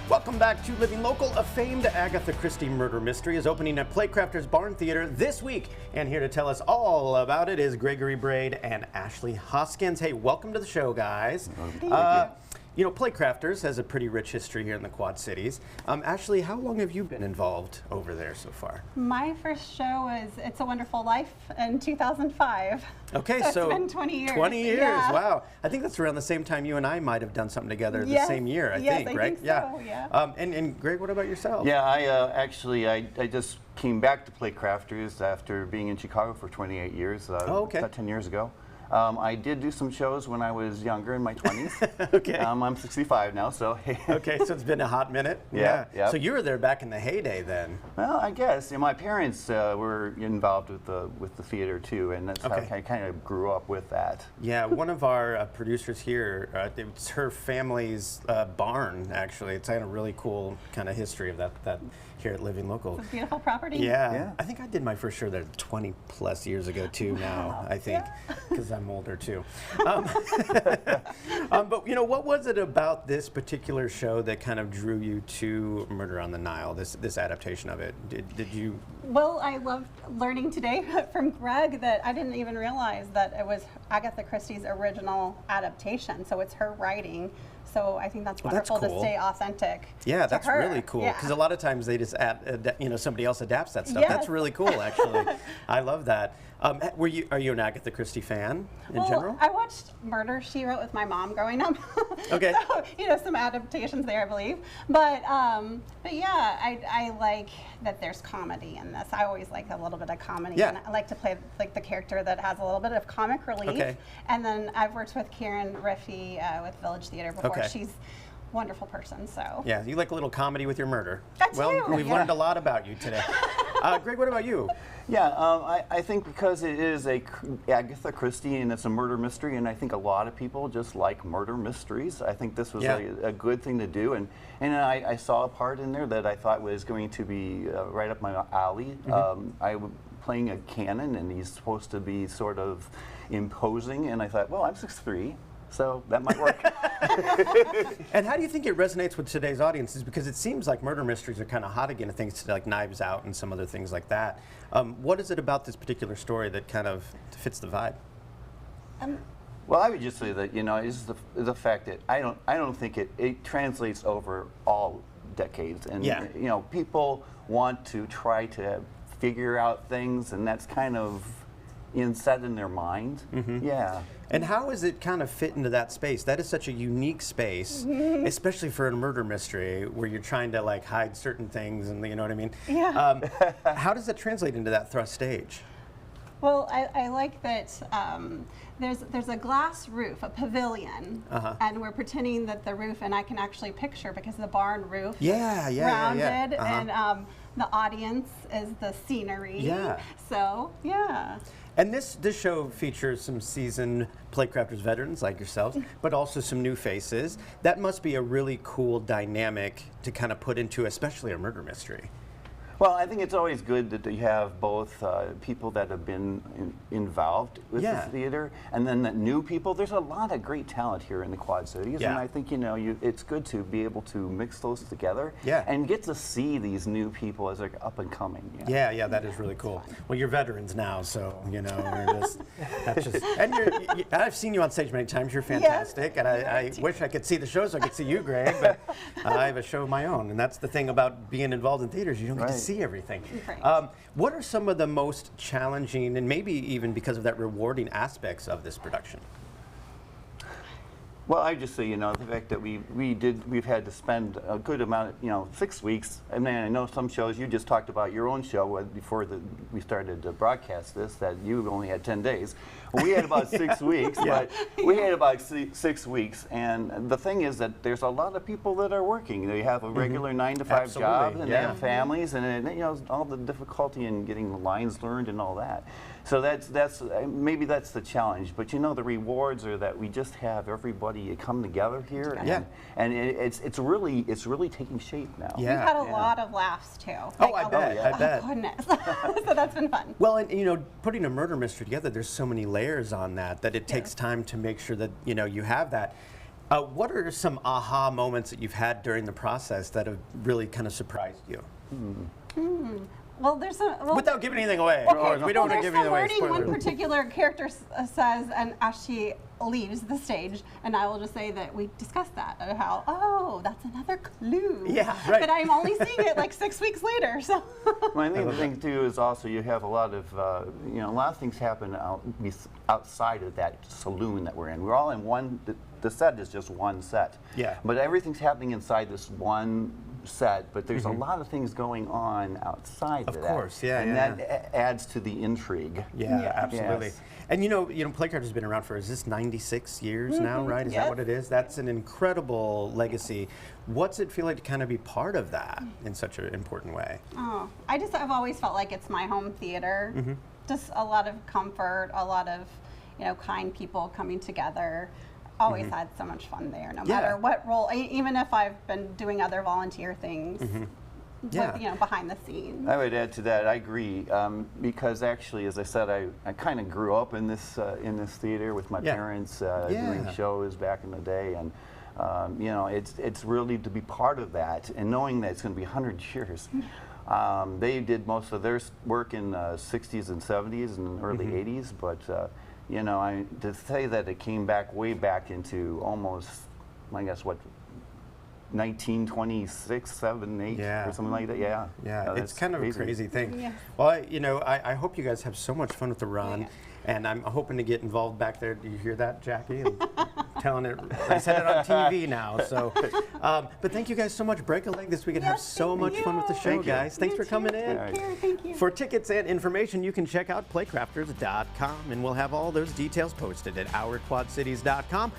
Welcome back to Living Local. A famed Agatha Christie murder mystery is opening at Playcrafters Barn Theatre this week. And here to tell us all about it is Gregory, Braid, and Ashley Hoskins. Hey, welcome to the show, guys. You know, Playcrafters has a pretty rich history here in the Quad Cities. Ashley, how long have you been involved over there so far? My first show was It's a Wonderful Life in 2005. Okay, so it's been 20 years. 20 years, yeah. Wow. I think that's around the same time you and I might have done something together the same year, I think, right? Think so, yeah. And Greg, what about yourself? Yeah, I just came back to Playcrafters after being in Chicago for 28 years, about 10 years ago. I did do some shows when I was younger, in my 20s. Okay. I'm 65 now, so hey. Okay, so it's been a hot minute. Yeah. So you were there back in the heyday then. Well, I guess. My parents were involved with the theater too, and that's how I kind of grew up with that. Yeah, one of our producers here, it's her family's barn, actually. It's kind of really cool kind of history of that here at Living Local. It's a beautiful property. Yeah. I think I did my first show there 20 plus years ago too now, I think, because I'm older too. But you know, what was it about this particular show that kind of drew you to Murder on the Nile, this adaptation of it? Did you? Well, I loved learning today from Greg that I didn't even realize that it was Agatha Christie's original adaptation, so it's her writing. So I think that's wonderful to stay authentic. Yeah, to that's her. really cool, because a lot of times they just somebody else adapts that stuff. Yes. That's really cool, actually. I love that. Are you an Agatha Christie fan in general? I watched Murder, She Wrote with my mom growing up. Okay. So, some adaptations there, I believe. But yeah, I like that there's comedy in this. I always like a little bit of comedy. Yeah. And I like to play like the character that has a little bit of comic relief. Okay. And then I've worked with Karen Riffey with Village Theater before. Okay. She's a wonderful person, so. Yeah, you like a little comedy with your murder. I do. Well, we've learned a lot about you today. Greg, what about you? Yeah, I think because it is a Agatha Christie and it's a murder mystery, and I think a lot of people just like murder mysteries. I think this was a good thing to do, and I saw a part in there that I thought was going to be right up my alley. I was playing a canon, and he's supposed to be sort of imposing, and I thought, well, I'm 6'3", so that might work. And how do you think it resonates with today's audiences? Because it seems like murder mysteries are kind of hot again, things like Knives Out and some other things like that. What is it about this particular story that kind of fits the vibe? Well, I would just say that is the fact that I don't think it translates over all decades, and people want to try to figure out things, and that's kind of set in their mind. Yeah. And how does it kind of fit into that space? That is such a unique space, especially for a murder mystery where you're trying to like hide certain things, and you know what I mean? Yeah. How does that translate into that thrust stage? Well, I like that there's a glass roof, a pavilion, and we're pretending that the roof, and I can actually picture because the barn roof is rounded, and the audience is the scenery. Yeah. So, yeah. And this show features some seasoned Playcrafters veterans like yourselves, but also some new faces. That must be a really cool dynamic to kind of put into, especially a murder mystery. Well, I think it's always good that you have both people that have been involved with the theater, and then the new people. There's a lot of great talent here in the Quad Cities, and I think it's good to be able to mix those together and get to see these new people as they're up and coming. Yeah, that is really cool. Well, you're veterans now, so and I've seen you on stage many times. You're fantastic, and I wish I could see the shows so I could see you, Greg, but I have a show of my own, and that's the thing about being involved in theaters. You don't get to see everything. Right. What are some of the most challenging, and maybe even because of that, rewarding aspects of this production? Well, I just say, the fact that we've had to spend a good amount, 6 weeks. I mean, I know some shows, you just talked about your own show before we started to broadcast this, that you only had 10 days. Well, we had about 6 weeks, but we had about 6 weeks. And the thing is that there's a lot of people that are working. They have a regular 9-to-5 job, and they have families, and all the difficulty in getting the lines learned and all that. So maybe that's the challenge. But the rewards are that we just have everybody come together here, and it's really taking shape now. We've had a lot of laughs too. Oh, I bet. Oh, goodness. So that's been fun. Well, and putting a murder mystery together, there's so many layers on that it takes time to make sure that you have that. What are some aha moments that you've had during the process that have really kind of surprised you? Well, there's a without giving anything away. Of course, we don't want to give anything away. Spoiler. One particular character says, and as she leaves the stage, and I will just say that we discussed that, how, oh, that's another clue. Yeah, right. But I'm only seeing it like 6 weeks later. So. Well, I think the thing too is also you have a lot of a lot of things happen outside of that saloon that we're in. We're all in one. The set is just one set. Yeah. But everything's happening inside this one set, but there's a lot of things going on outside of that. Of course, yeah, and that adds to the intrigue. Yeah, absolutely. Yes. And you know, Playcrafters has been around for, is this 96 years now, right? Is that what it is? That's an incredible legacy. What's it feel like to kind of be part of that in such an important way? Oh, I've always felt like it's my home theater. Just a lot of comfort, a lot of, kind people coming together. Always had so much fun there, no matter what role, even if I've been doing other volunteer things, behind the scenes. I would add to that, I agree, because actually, as I said, I kind of grew up in this theater with my parents doing shows back in the day, and it's really to be part of that, and knowing that it's going to be 100 years. They did most of their work in the 60s and 70s and early 80s, but to say that it came back way back into almost, I guess, what, 1926, 7, 8, or something like that. Yeah. Yeah, it's kind of a crazy thing. Yeah. Well, I hope you guys have so much fun with the run, and I'm hoping to get involved back there. Do you hear that, Jackie? I'm telling it. I said it on TV now. So, but thank you guys so much. Break a leg this week and have so much fun with the show, guys. Thanks for coming in. Thank you. For tickets and information, you can check out playcrafters.com, and we'll have all those details posted at ourquadcities.com.